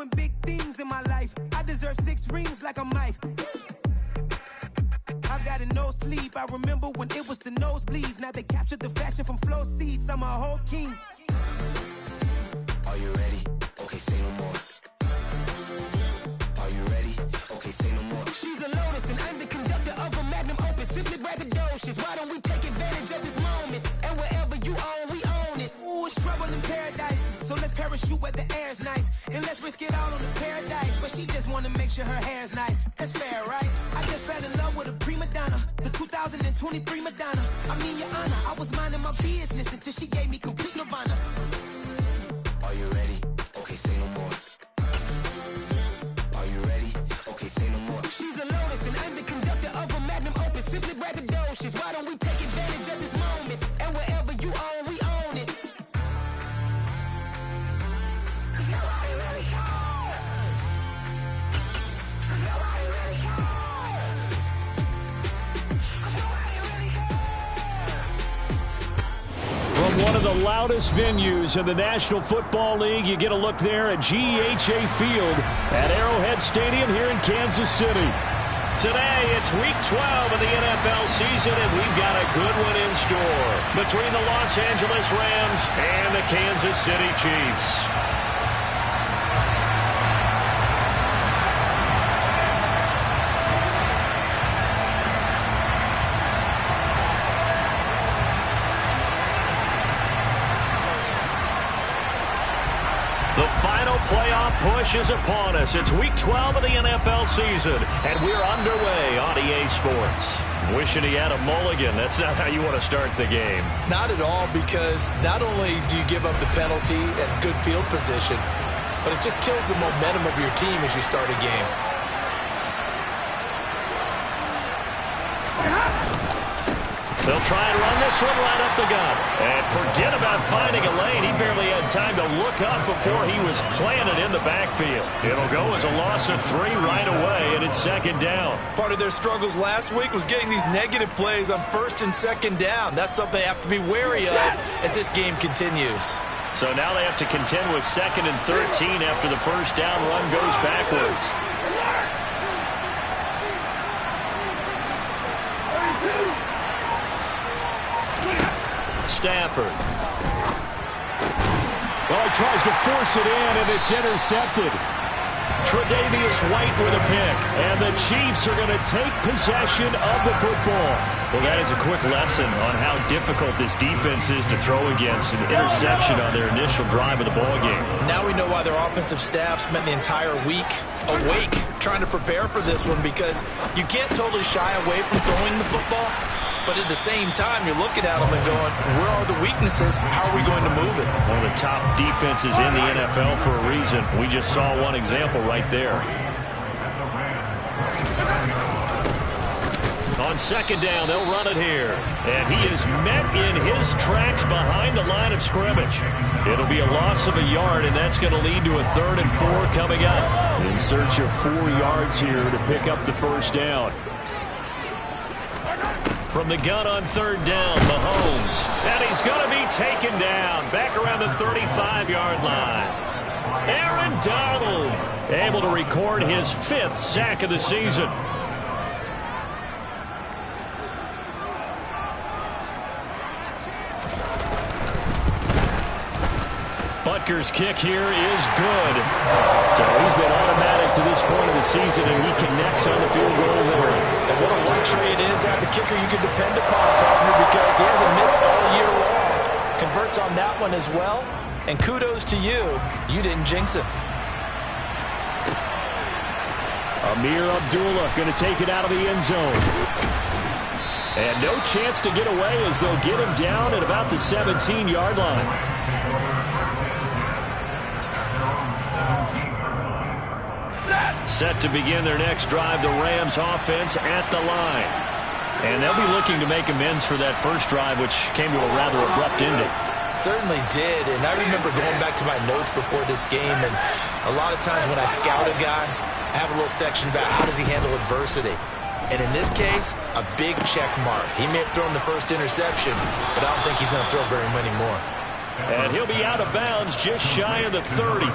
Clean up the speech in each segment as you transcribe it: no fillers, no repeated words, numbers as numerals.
doing big things in my life. I deserve 6 rings like a Mike. I've got no sleep. I remember when it was the nosebleeds. Now they captured the fashion from flow seats. I'm a whole king. Are you ready? Okay, say no more. Are you ready? Okay, say no more. She's a lotus and I'm the conductor of a magnum opus. Simply braggadocious. Why don't we take advantage of this moment? And wherever you own, we own it. Ooh, it's trouble in paradise. So let's parachute where the air's nice. And let's risk it all on the paradise. But she just wanna make sure her hair's nice. That's fair, right? I just fell in love with a prima donna. The 2023 Madonna. I mean, your honor, I was minding my business until she gave me complete nirvana. Are you ready? Okay, say no more. Are you ready? Okay, say no more. She's a lotus and I'm the conductor of a magnum opus. Simply braggadocious. Why don't we take advantage of this moment? And wherever you own, we own it. From one of the loudest venues in the National Football League, you get a look there at GEHA Field at Arrowhead Stadium here in Kansas City. Today, it's Week 12 of the NFL season, and we've got a good one in store between the Los Angeles Rams and the Kansas City Chiefs. The final playoff push is upon us. It's Week 12 of the NFL season, and we're underway on EA Sports. Wishing he had a mulligan. That's not how you want to start the game. Not at all, because not only do you give up the penalty and good field position, but it just kills the momentum of your team as you start a game. They'll try and run this one right up the gut. And forget about finding a lane. He barely had time to look up before he was planted in the backfield. It'll go as a loss of 3 right away, and it's second down. Part of their struggles last week was getting these negative plays on first and second down. That's something they have to be wary of as this game continues. So now they have to contend with 2nd and 13 after the first down run goes backwards. Stafford. Well, he tries to force it in, and it's intercepted. Tre'Davious White with a pick, and the Chiefs are going to take possession of the football. Well, that is a quick lesson on how difficult this defense is to throw against. An interception on their initial drive of the ballgame. Now we know why their offensive staff spent the entire week awake trying to prepare for this one, because you can't totally shy away from throwing the football. But at the same time, you're looking at them and going, where are the weaknesses? How are we going to move it? One of the top defenses in the NFL for a reason. We just saw one example right there. On second down, they'll run it here. And he is met in his tracks behind the line of scrimmage. It'll be a loss of a yard, and that's going to lead to a 3rd and 4 coming up. In search of 4 yards here to pick up the first down. From the gun on 3rd down, Mahomes. And he's going to be taken down back around the 35-yard line. Aaron Donald able to record his 5th sack of the season. Butker's kick here is good. So he's been automatic to this point of the season, and he connects on the field goal there. And what a luxury it is to have a kicker you can depend upon, partner, because he hasn't missed all year long. Converts on that one as well, and kudos to you. You didn't jinx it. Amir Abdullah going to take it out of the end zone. And no chance to get away as they'll get him down at about the 17-yard line. Set to begin their next drive, the Rams offense at the line. And they'll be looking to make amends for that first drive, which came to a rather abrupt ending. Certainly did, and I remember going back to my notes before this game, and a lot of times when I scout a guy, I have a little section about how does he handle adversity. And in this case, a big check mark. He may have thrown the first interception, but I don't think he's going to throw very many more. And he'll be out of bounds just shy of the 30.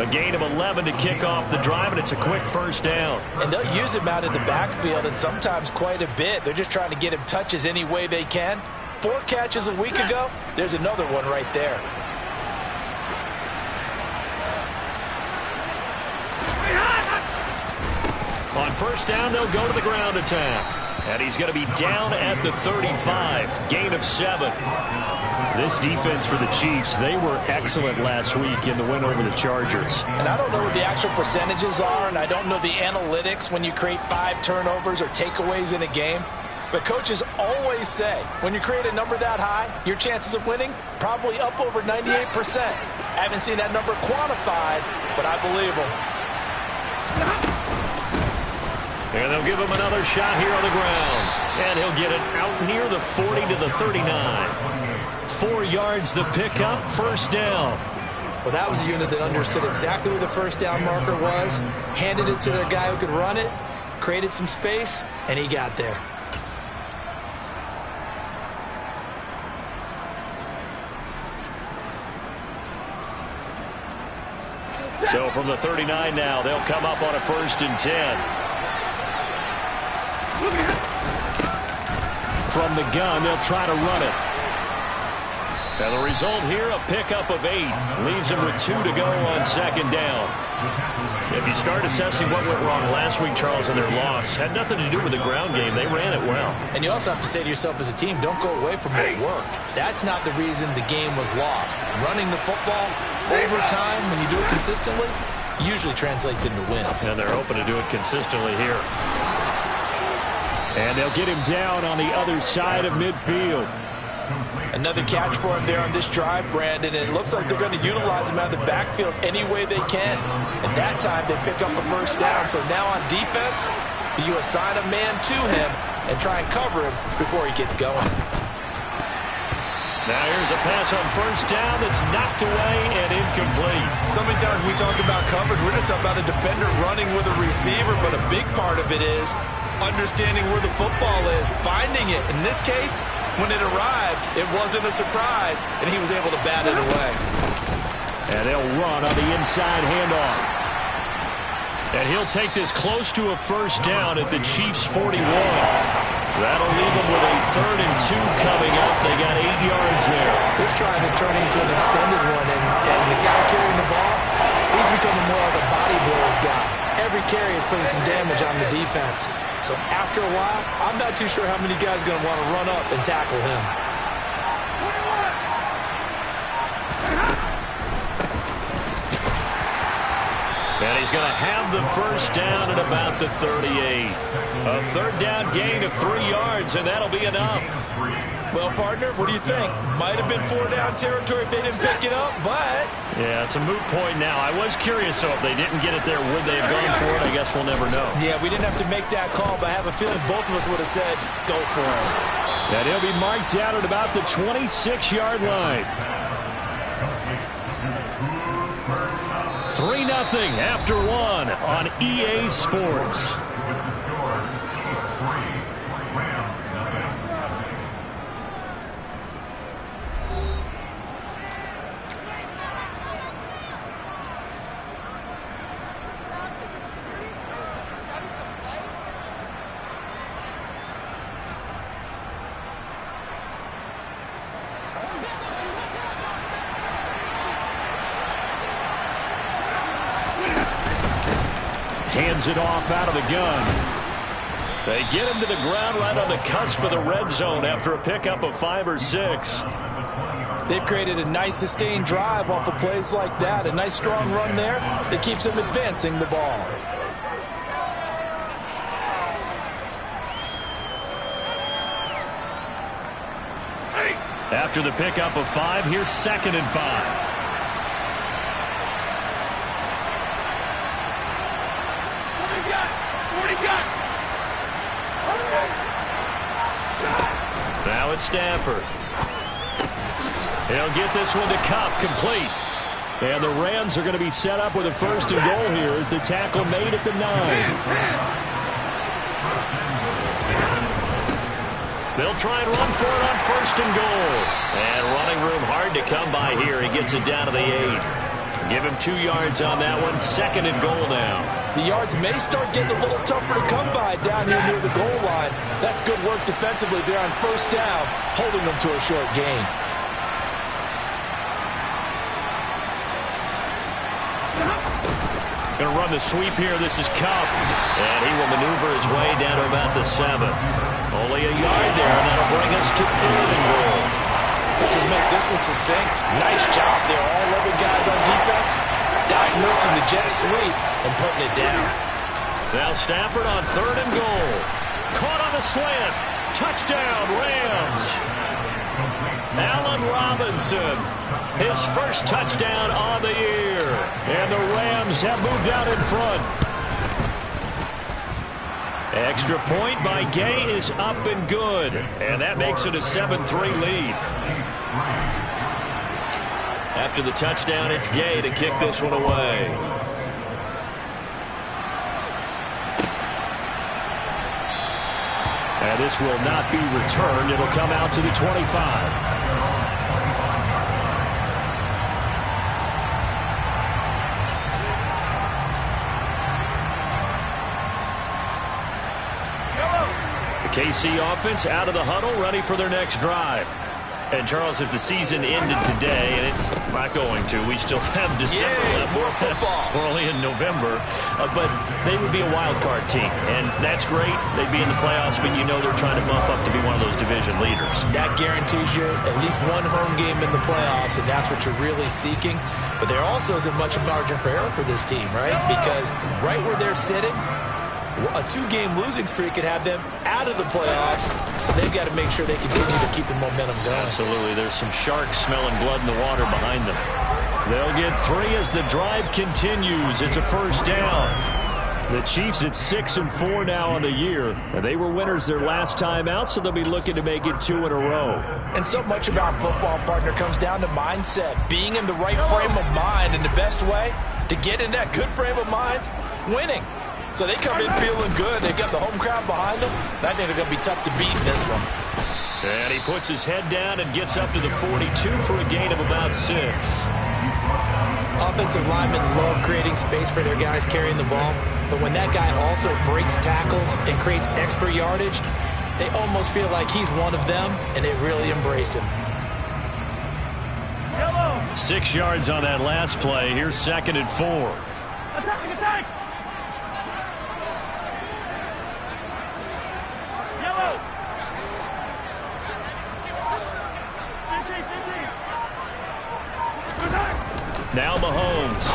A gain of 11 to kick off the drive, and it's a quick first down. And they'll use him out in the backfield, and sometimes quite a bit. They're just trying to get him touches any way they can. 4 catches a week ago. There's another one right there. On first down, they'll go to the ground attack. And he's going to be down at the 35. Gain of 7. This defense for the Chiefs, they were excellent last week in the win over the Chargers. And I don't know what the actual percentages are, and I don't know the analytics when you create 5 turnovers or takeaways in a game. But coaches always say, when you create a number that high, your chances of winning probably up over 98%. I haven't seen that number quantified, but I believe them. And they'll give him another shot here on the ground. And he'll get it out near the 40 to the 39. 4 yards the pickup, first down. Well, that was a unit that understood exactly where the first down marker was, handed it to their guy who could run it, created some space, and he got there. So from the 39 now, they'll come up on a 1st and 10. From the gun, they'll try to run it. And the result here, a pickup of 8. Leaves them with 2 to go on 2nd down. If you start assessing what went wrong last week, Charles, in their loss, had nothing to do with the ground game. They ran it well. And you also have to say to yourself as a team, don't go away from what worked. That's not the reason the game was lost. Running the football over time, when you do it consistently, usually translates into wins. And they're hoping to do it consistently here. And they'll get him down on the other side of midfield. Another catch for him there on this drive, Brandon, and it looks like they're going to utilize him out of the backfield any way they can. And that time they pick up a first down. So now on defense, you assign a man to him and try and cover him before he gets going. Now here's a pass on first down that's knocked away and incomplete. So many times we talk about coverage, we're just about a defender running with a receiver, but a big part of it is understanding where the football is, finding it. In this case, when it arrived, it wasn't a surprise, and he was able to bat it away. And they'll run on the inside handoff. And he'll take this close to a first down at the Chiefs' 41. That'll leave them with a 3rd and 2 coming up. They got 8 yards there. This drive is turning into an extended one, and the guy carrying the ball, he's becoming more like a body blows guy. Every carry is putting some damage on the defense. So after a while, I'm not too sure how many guys are going to want to run up and tackle him. And he's going to have the first down at about the 38. A 3rd down gain of 3 yards, and that'll be enough. Well, partner, what do you think? Might have been 4-down territory if they didn't pick it up, but... Yeah, it's a moot point now. I was curious, so if they didn't get it there, would they have gone for it? I guess we'll never know. Yeah, we didn't have to make that call, but I have a feeling both of us would have said, go for it. And he'll be marked down at about the 26-yard line. 3-0 after 1 on EA Sports. Hands it off out of the gun. They get him to the ground right on the cusp of the red zone after a pickup of 5 or 6. They've created a nice sustained drive off of plays like that. A nice strong run there that keeps them advancing the ball. After the pickup of 5, here's 2nd and 5. Now it's Stafford. He'll get this one to Kupp, complete. And the Rams are going to be set up with a 1st and goal here as the tackle made at the 9. They'll try and run for it on 1st and goal. And running room hard to come by here. He gets it down to the 8. Give him 2 yards on that one. 2nd and goal now. The yards may start getting a little tougher to come by down here near the goal line. That's good work defensively there on 1st down, holding them to a short gain. Going to run the sweep here. This is Kupp. And he will maneuver his way down to about the 7. Only a yard there, and that'll bring us to 3rd and goal. Let's just make this one succinct. Nice job there. All 11 guys on defense diagnosing the jet sweep and putting it down. Now Stafford on 3rd and goal. Caught on a slant. Touchdown, Rams. Allen Robinson, his first touchdown on the year. And the Rams have moved out in front. Extra point by Gay is up and good. And that makes it a 7-3 lead. After the touchdown, it's Gay to kick this one away. And this will not be returned. It'll come out to the 25. KC offense out of the huddle, ready for their next drive. And, Charles, if the season ended today, and it's not going to, we still have December left. More football. We're only in November. But they would be a wild card team, and that's great. They'd be in the playoffs, but you know they're trying to bump up to be one of those division leaders. That guarantees you at least one home game in the playoffs, and that's what you're really seeking. But there also isn't much margin for error for this team, right? Because right where they're sitting, a 2-game losing streak could have them out of the playoffs, so they've got to make sure they continue to keep the momentum going. Absolutely. There's some sharks smelling blood in the water behind them. They'll get 3 as the drive continues. It's a 1st down. The Chiefs at 6-4 now on the year. And they were winners their last time out, so they'll be looking to make it 2 in a row. And so much about football, partner, comes down to mindset. Being in the right frame of mind, and the best way to get in that good frame of mind, winning. So they come in feeling good. They've got the home crowd behind them. I think they're going to be tough to beat in this one. And he puts his head down and gets up to the 42 for a gain of about 6. Offensive linemen love creating space for their guys carrying the ball. But when that guy also breaks tackles and creates extra yardage, they almost feel like he's one of them, and they really embrace him. 6 yards on that last play. Here's 2nd and 4. Attack! Now Mahomes.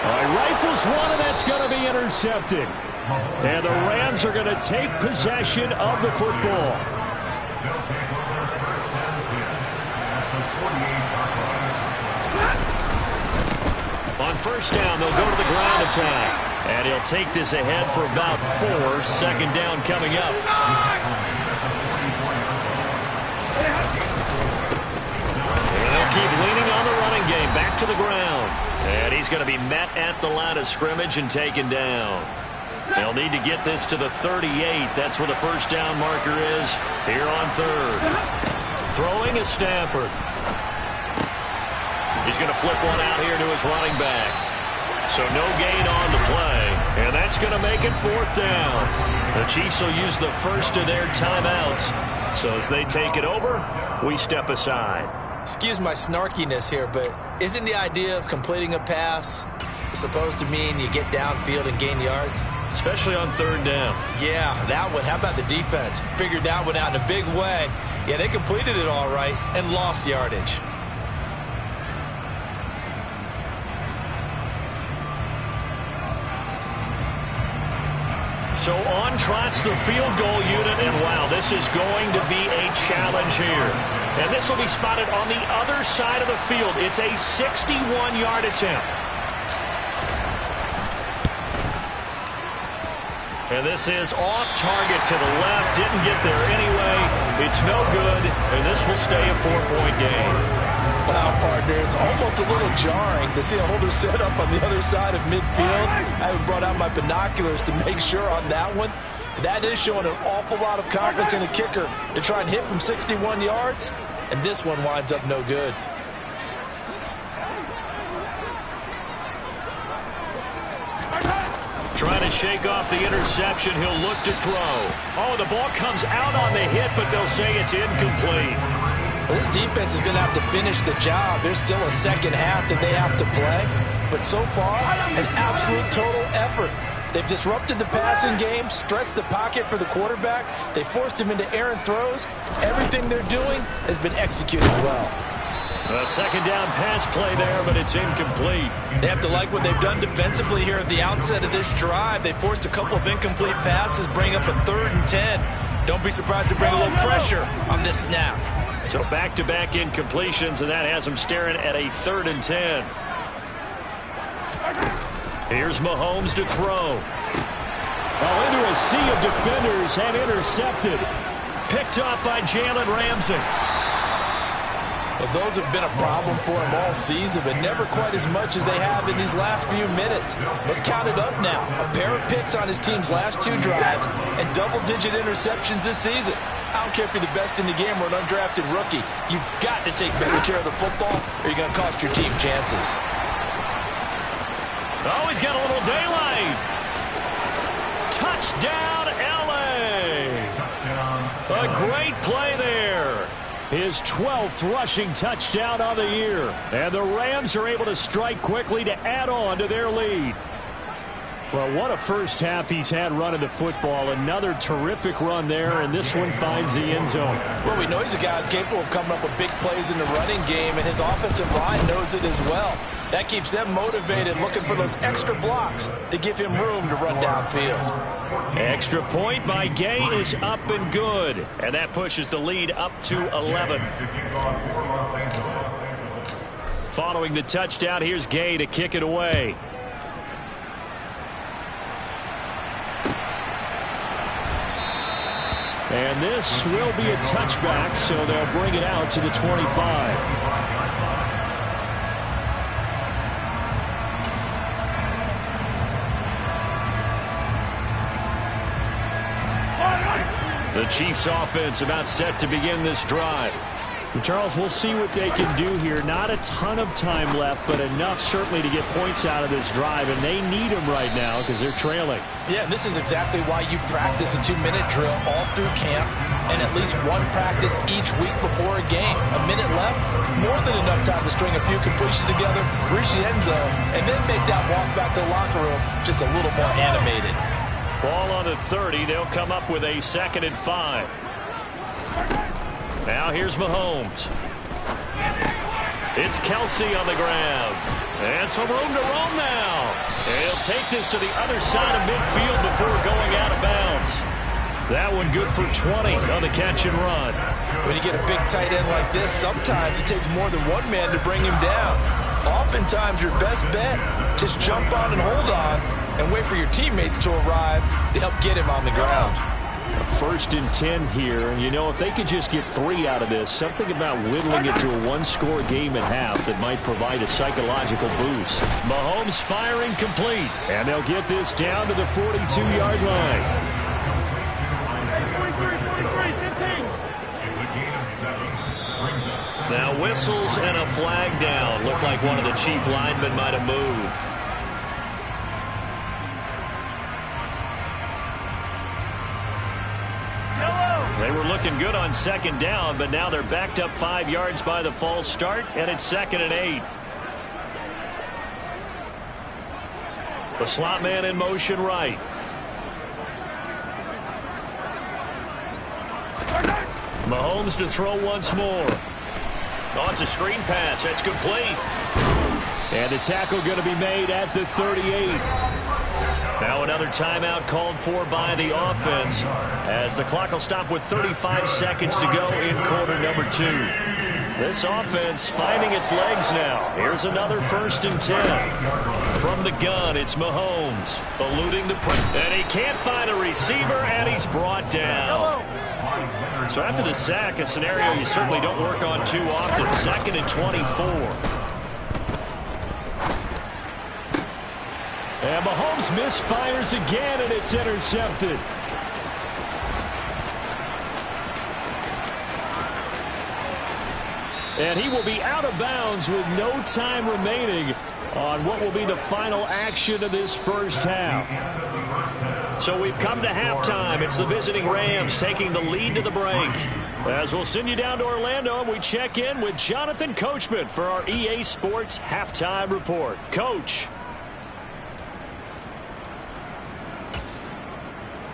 Rifles one, and that's going to be intercepted. And the Rams are going to take possession of the football. On 1st down, they'll go to the ground attack. And he'll take this ahead for about 4. 2nd down coming up. They'll keep leaning on the running game. Back to the ground. And he's going to be met at the line of scrimmage and taken down. They'll need to get this to the 38. That's where the 1st down marker is here on 3rd. Throwing is Stafford. He's going to flip one out here to his running back. So no gain on the play. And that's going to make it 4th down. The Chiefs will use the first of their timeouts. So as they take it over, we step aside. Excuse my snarkiness here, but isn't the idea of completing a pass supposed to mean you get downfield and gain yards? Especially on 3rd down. Yeah, that one. How about the defense? Figured that one out in a big way. Yeah, they completed it all right and lost yardage. So on trots the field goal unit, and wow, this is going to be a challenge here. And this will be spotted on the other side of the field. It's a 61-yard attempt. And this is off target to the left. Didn't get there anyway. It's no good, and this will stay a 4-point game. Wow, partner, it's almost a little jarring to see a holder set up on the other side of midfield. I haven't brought out my binoculars to make sure on that one. That is showing an awful lot of confidence in a kicker to try and hit from 61 yards, and this one winds up no good. Trying to shake off the interception. He'll look to throw. Oh, the ball comes out on the hit, but they'll say it's incomplete. This defense is going to have to finish the job. There's still a second half that they have to play. But so far, an absolute total effort. They've disrupted the passing game, stressed the pocket for the quarterback. They forced him into errant throws. Everything they're doing has been executed well. A second down pass play there, but it's incomplete. They have to like what they've done defensively here at the outset of this drive. They forced a couple of incomplete passes, bring up a 3rd and 10. Don't be surprised to bring a little pressure on this snap. So back-to-back incompletions, and that has them staring at a 3rd and 10. Here's Mahomes to throw. Well, into a sea of defenders and intercepted. Picked up by Jalen Ramsey. Well, those have been a problem for him all season, but never quite as much as they have in these last few minutes. Let's count it up now. A pair of picks on his team's last 2 drives and double-digit interceptions this season. I don't care if you're the best in the game or an undrafted rookie. You've got to take better care of the football or you're going to cost your team chances. Oh, he's got a little daylight. Touchdown, L.A. A great play there. His 12th rushing touchdown on the year. And the Rams are able to strike quickly to add on to their lead. Well, what a first half he's had running the football. Another terrific run there, and this one finds the end zone. Well, we know he's a guy who's capable of coming up with big plays in the running game, and his offensive line knows it as well. That keeps them motivated, looking for those extra blocks to give him room to run downfield. Extra point by Gay is up and good. And that pushes the lead up to 11. Following the touchdown, here's Gay to kick it away. And this will be a touchback, so they'll bring it out to the 25. The Chiefs offense about set to begin this drive. Charles, we'll see what they can do here. Not a ton of time left, but enough certainly to get points out of this drive, and they need them right now because they're trailing. Yeah, and this is exactly why you practice a 2-minute drill all through camp and at least one practice each week before a game. A minute left, more than enough time to string a few completions together, reach the end zone, and then make that walk back to the locker room just a little more animated. Ball on the 30. They'll come up with a 2nd and 5. Now here's Mahomes. It's Kelsey on the ground. And some room to roam now. And he'll take this to the other side of midfield before going out of bounds. That one good for 20 on the catch and run. When you get a big tight end like this, sometimes it takes more than one man to bring him down. Oftentimes your best bet, just jump on and hold on and wait for your teammates to arrive to help get him on the ground. 1st and 10 here. You know, if they could just get 3 out of this, something about whittling it to a 1-score game at half that might provide a psychological boost. Mahomes firing complete. And they'll get this down to the 42-yard line. Now whistles and a flag down. Looked like one of the Chief linemen might have moved. They were looking good on 2nd down, but now they're backed up 5 yards by the false start, and it's 2nd and 8. The slot man in motion right. Mahomes to throw once more. Oh, it's a screen pass. That's complete. And the tackle going to be made at the 38. Now another timeout called for by the offense as the clock will stop with 35 seconds to go in quarter number 2. This offense finding its legs now. Here's another 1st and 10. From the gun, it's Mahomes eluding the pressure. And he can't find a receiver, and he's brought down. So after the sack, a scenario you certainly don't work on too often. 2nd and 24. And Mahomes misfires again, and it's intercepted. And he will be out of bounds with no time remaining on what will be the final action of this first half. So we've come to halftime. It's the visiting Rams taking the lead to the break. As we'll send you down to Orlando, and we check in with Jonathan Coachman for our EA Sports Halftime Report. Coach.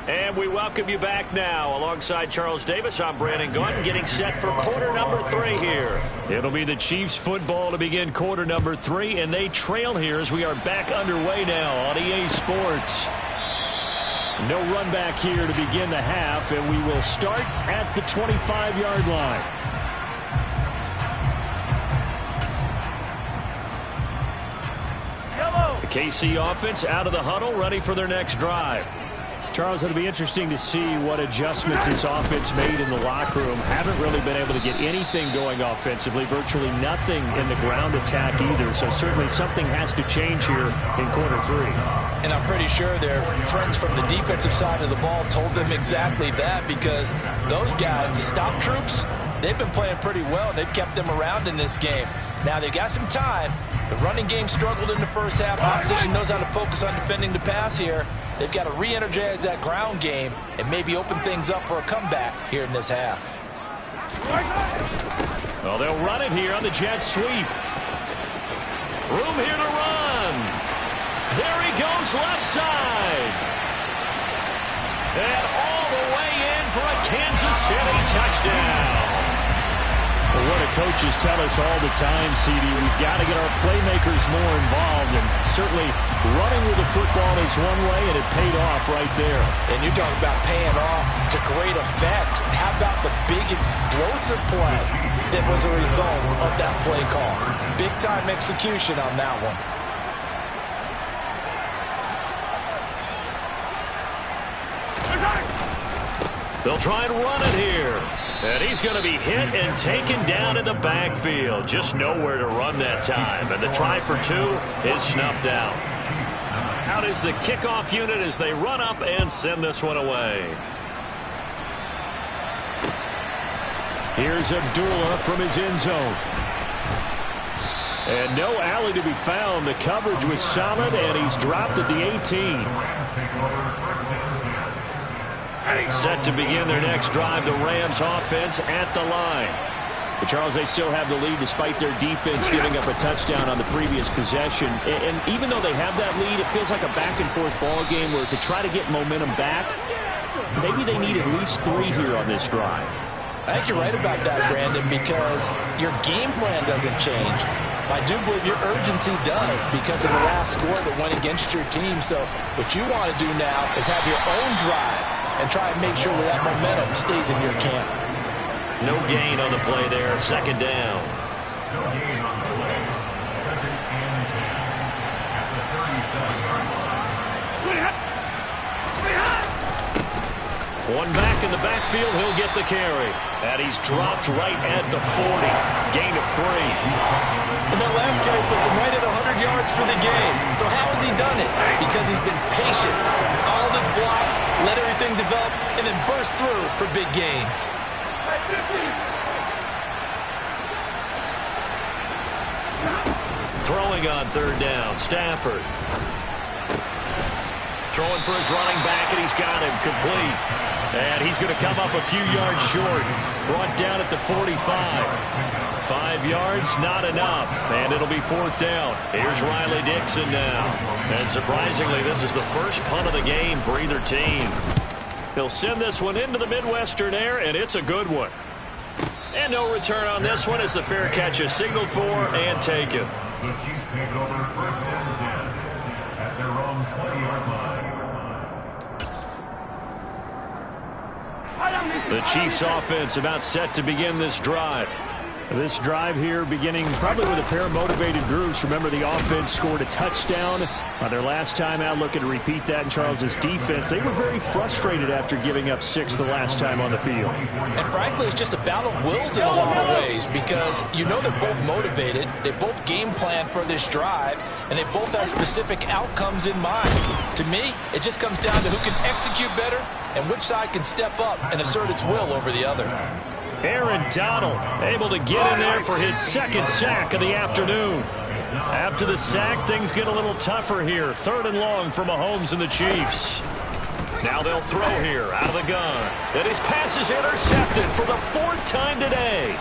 And we welcome you back now. Alongside Charles Davis, I'm Brandon Gaudin, getting set for quarter number 3 here. It'll be the Chiefs football to begin quarter number 3, and they trail here as we are back underway now on EA Sports. No run back here to begin the half, and we will start at the 25-yard line. The KC offense out of the huddle, ready for their next drive. Charles, it'll be interesting to see what adjustments this offense made in the locker room. Haven't really been able to get anything going offensively, virtually nothing in the ground attack either. So certainly something has to change here in quarter 3. And I'm pretty sure their friends from the defensive side of the ball told them exactly that, because those guys, the stop troops, they've been playing pretty well, and they've kept them around in this game. Now they've got some time. The running game struggled in the first half. Opposition knows how to focus on defending the pass here. They've got to re-energize that ground game and maybe open things up for a comeback here in this half. Well, they'll run it here on the jet sweep. Room here to run. There he goes, left side. And all the way in for a Kansas City touchdown. Well, what do coaches tell us all the time, CD? We've got to get our playmakers more involved, and certainly running with the football is one way, and it paid off right there. And you talk about paying off to great effect. How about the big explosive play that was a result of that play call? Big-time execution on that one. They'll try and run it here. And he's going to be hit and taken down in the backfield. Just nowhere to run that time. And the try for 2 is snuffed out. Out is the kickoff unit as they run up and send this one away. Here's Abdullah from his end zone. And no alley to be found. The coverage was solid, and he's dropped at the 18. Set to begin their next drive, the Rams offense at the line. But Charles, they still have the lead despite their defense giving up a touchdown on the previous possession. And even though they have that lead, it feels like a back-and-forth ball game where to try to get momentum back, maybe they need at least 3 here on this drive. I think you're right about that, Brandon, because your game plan doesn't change. I do believe your urgency does because of the last score that went against your team. So what you want to do now is have your own drive and try and make sure that momentum stays in your camp. No gain on the play there. Second down. One back in the backfield. He'll get the carry. And he's dropped right at the 40. Gain of 3. And that last carry puts him right at 100 yards for the game. So how has he done it? Because he's been patient, followed his blocks, let everything develop, and then burst through for big gains. Throwing on third down, Stafford. Throwing for his running back, and he's got him complete. And he's going to come up a few yards short. Brought down at the 45. 5 yards, not enough. And it'll be 4th down. Here's Riley Dixon now. And surprisingly, this is the first punt of the game for either team. He'll send this one into the Midwestern air, and it's a good one. And no return on this one as the fair catch is signaled for and taken. The Chiefs take over 1st and 10 at their own 20-yard line. The Chiefs offense about set to begin this drive. This drive here beginning probably with a pair of motivated groups. Remember, the offense scored a touchdown on their last time out. Looking to repeat that in Charles's defense. They were very frustrated after giving up 6 the last time on the field. And frankly, it's just a battle of wills in a lot of ways because you know they're both motivated. They both game plan for this drive, and they both have specific outcomes in mind. To me, it just comes down to who can execute better and which side can step up and assert its will over the other. Aaron Donald able to get in there for his second sack of the afternoon. After the sack, things get a little tougher here. 3rd and long for Mahomes and the Chiefs. Now they'll throw here out of the gun. And his pass is intercepted for the 4th time today.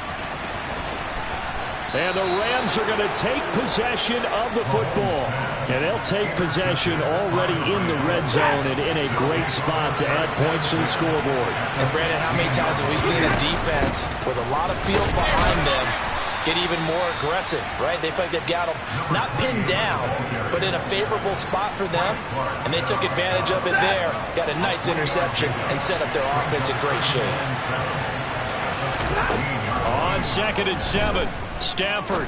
And the Rams are going to take possession of the football. And they'll take possession already in the red zone and in a great spot to add points to the scoreboard. And Brandon, how many times have we seen a defense with a lot of field behind them get even more aggressive, right? They feel like they've got them not pinned down, but in a favorable spot for them. And they took advantage of it there, got a nice interception, and set up their offense in great shape. On 2nd and 7. Stafford.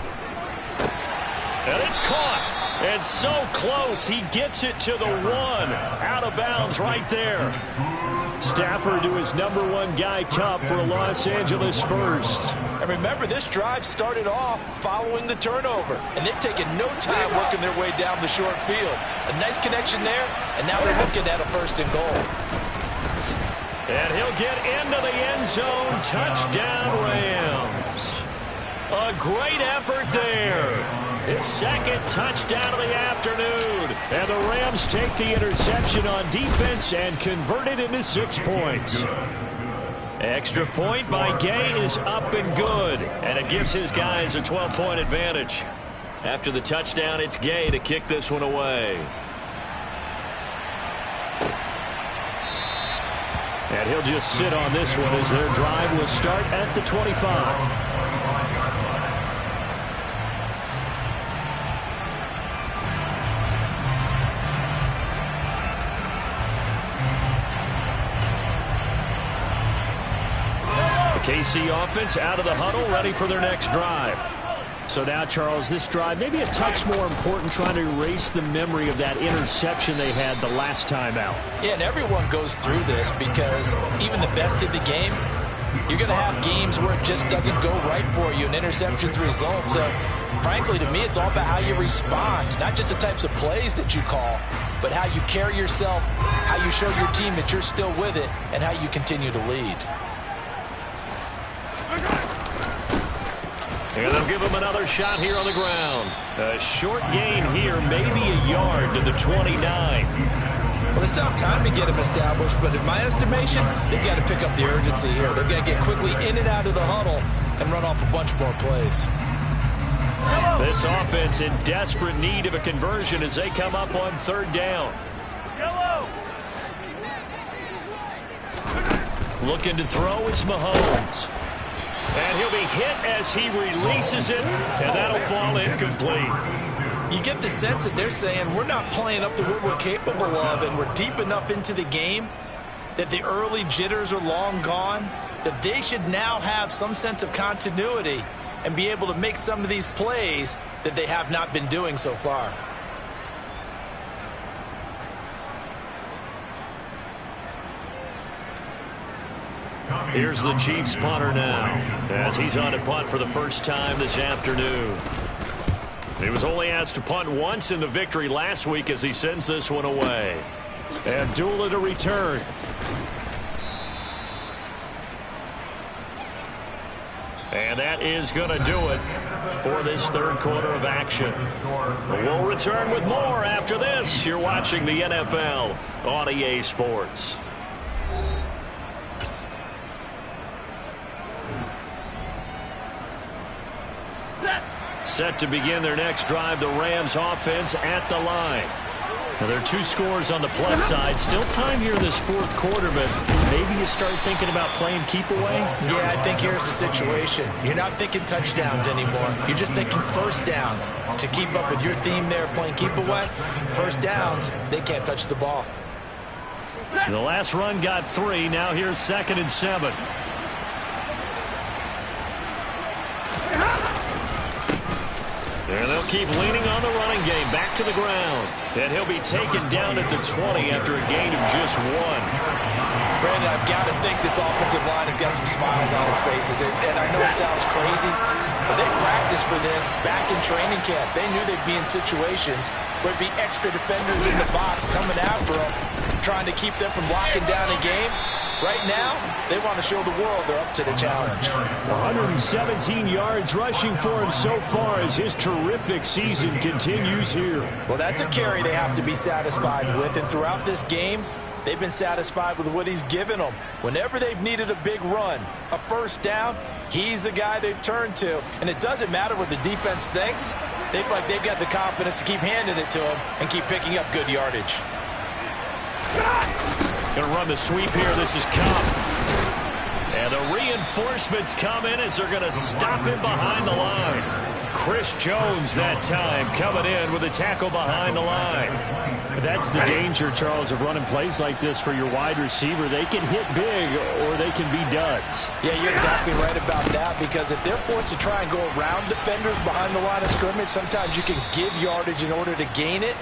And it's caught. And so close, he gets it to the 1. Out of bounds right there. Stafford to his #1 guy Cup for a Los Angeles first. And remember, this drive started off following the turnover. And they've taken no time working their way down the short field. A nice connection there, and now they're looking at a 1st and goal. And he'll get into the end zone. Touchdown, Rams. A great effort there. His 2nd touchdown of the afternoon. And the Rams take the interception on defense and convert it into 6 points. Extra point by Gay is up and good. And it gives his guys a 12-point advantage. After the touchdown, it's Gay to kick this one away. And he'll just sit on this one as their drive will start at the 25. KC offense out of the huddle, ready for their next drive. So now, Charles, this drive maybe a touch more important, trying to erase the memory of that interception they had the last time out. Yeah, and everyone goes through this because even the best in the game, you're going to have games where it just doesn't go right for you and interceptions result. So, frankly, to me, it's all about how you respond, not just the types of plays that you call, but how you carry yourself, how you show your team that you're still with it, and how you continue to lead. And they'll give him another shot here on the ground. A short gain here, maybe a yard to the 29. Well, they still have time to get him established, but in my estimation, they've got to pick up the urgency here. They've got to get quickly in and out of the huddle and run off a bunch more plays. This offense in desperate need of a conversion as they come up on 3rd down. Looking to throw is Mahomes. And he'll be hit as he releases it, and that'll fall incomplete. You get the sense that they're saying we're not playing up to what we're capable of, and we're deep enough into the game that the early jitters are long gone, that they should now have some sense of continuity and be able to make some of these plays that they have not been doing so far. Here's the Chiefs punter now as he's on to punt for the first time this afternoon. He was only asked to punt once in the victory last week as he sends this one away. Abdullah to return. And that is going to do it for this 3rd quarter of action. We'll return with more after this. You're watching the NFL on EA Sports. Set to begin their next drive, the Rams offense at the line. Now, there are 2 scores on the plus side. Still time here in this 4th quarter, but maybe you start thinking about playing keep away? Yeah, I think here's the situation. You're not thinking touchdowns anymore. You're just thinking 1st downs. To keep up with your theme there, playing keep away, 1st downs, they can't touch the ball. The last run got 3. Now here's 2nd and 7. And they'll keep leaning on the running game. Back to the ground. And he'll be taken down at the 20 after a gain of just 1. Brandon, I've got to think this offensive line has got some smiles on its faces. And I know it sounds crazy, but they practiced for this back in training camp. They knew they'd be in situations where there'd be extra defenders in the box coming after them, trying to keep them from locking down a game. Right now, they want to show the world they're up to the challenge. 117 yards rushing for him so far as his terrific season continues here. Well, that's a carry they have to be satisfied with, and throughout this game, they've been satisfied with what he's given them. Whenever they've needed a big run, a first down, he's the guy they've turned to. And it doesn't matter what the defense thinks. They feel like they've got the confidence to keep handing it to him and keep picking up good yardage. Going to run the sweep here. This is Cobb. And the reinforcements come in as they're going to stop him behind the line. Chris Jones that time coming in with a tackle behind the line. That's the danger, Charles, of running plays like this for your wide receiver. They can hit big or they can be duds. Yeah, you're exactly right about that, because if they're forced to try and go around defenders behind the line of scrimmage, sometimes you can give yardage in order to gain it.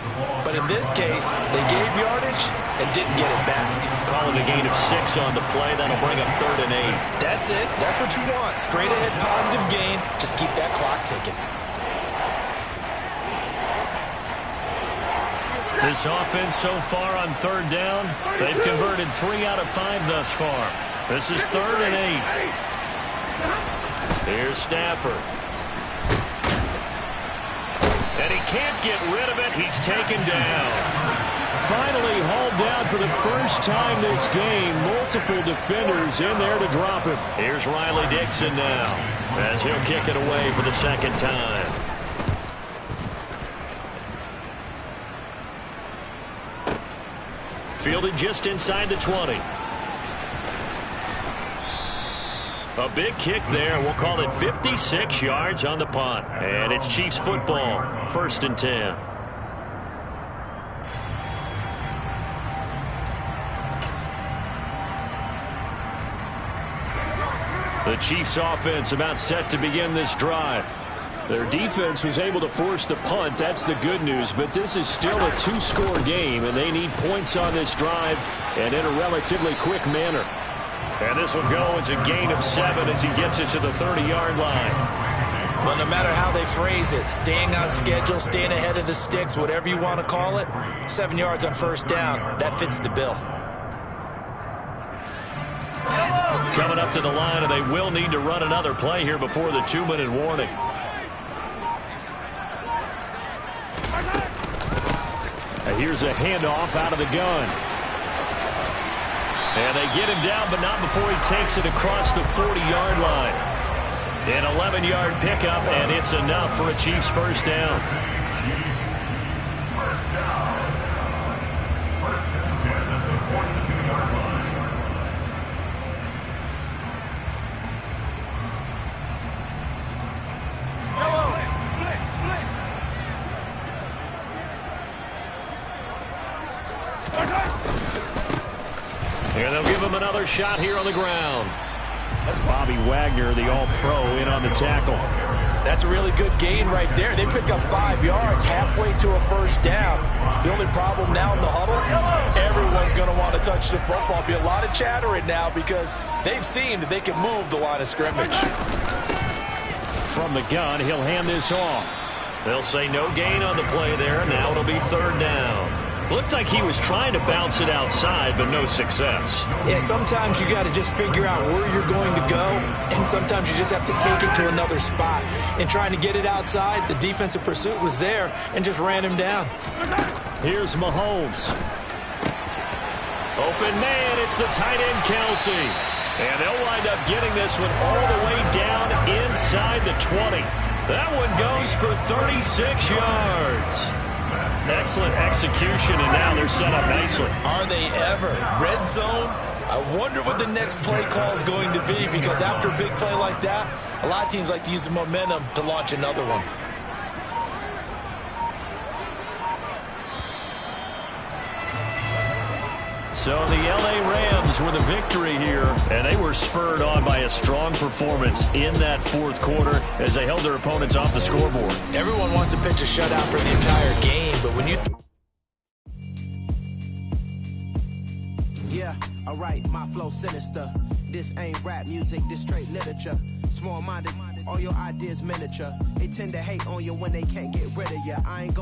But in this case, they gave yardage and didn't get it back. Calling a gain of 6 on the play. That'll bring up 3rd and 8. That's it. That's what you want. Straight ahead positive gain. Just keep that clock ticking. This offense so far on 3rd down, they've converted 3 out of 5 thus far. This is 3rd and 8. Here's Stafford. And he can't get rid of it. He's taken down. Finally hauled down for the first time this game. Multiple defenders in there to drop him. Here's Riley Dixon now as he'll kick it away for the 2nd time. Fielded just inside the 20. A big kick there. We'll call it 56 yards on the punt. And it's Chiefs football. 1st and 10. The Chiefs offense about set to begin this drive. Their defense was able to force the punt. That's the good news. But this is still a 2-score game, and they need points on this drive and in a relatively quick manner. And this will go as a gain of 7 as he gets it to the 30-yard line. Well, no matter how they phrase it, staying on schedule, staying ahead of the sticks, whatever you want to call it, 7 yards on 1st down, that fits the bill. Coming up to the line, and they will need to run another play here before the 2-minute warning. Here's a handoff out of the gun. And they get him down, but not before he takes it across the 40-yard line. An 11-yard pickup, and it's enough for a Chiefs first down. First down. 1st and 10 at the 42-yard line. And they'll give him another shot here on the ground. That's Bobby Wagner, the all-pro, in on the tackle. That's a really good gain right there. They pick up 5 yards halfway to a 1st down. The only problem now in the huddle, everyone's going to want to touch the football. Be a lot of chattering now because they've seen that they can move the line of scrimmage. From the gun, he'll hand this off. They'll say no gain on the play there. Now it'll be 3rd down. Looked like he was trying to bounce it outside, but no success. Yeah, sometimes you got to just figure out where you're going to go, and sometimes you just have to take it to another spot. And trying to get it outside, the defensive pursuit was there and just ran him down. Here's Mahomes. Open man, it's the tight end Kelsey. And they'll wind up getting this one all the way down inside the 20. That one goes for 36 yards. Excellent execution, and now they're set up nicely. Are they ever? Red zone? I wonder what the next play call is going to be, because after a big play like that, a lot of teams like to use the momentum to launch another one. So the L.A. Rams were the victory here, and they were spurred on by a strong performance in that 4th quarter as they held their opponents off the scoreboard. Everyone wants to pitch a shutout for the entire game, but when you... Yeah, alright, my flow sinister. This ain't rap music, this straight literature. Small-minded, all your ideas miniature. They tend to hate on you when they can't get rid of you. I ain't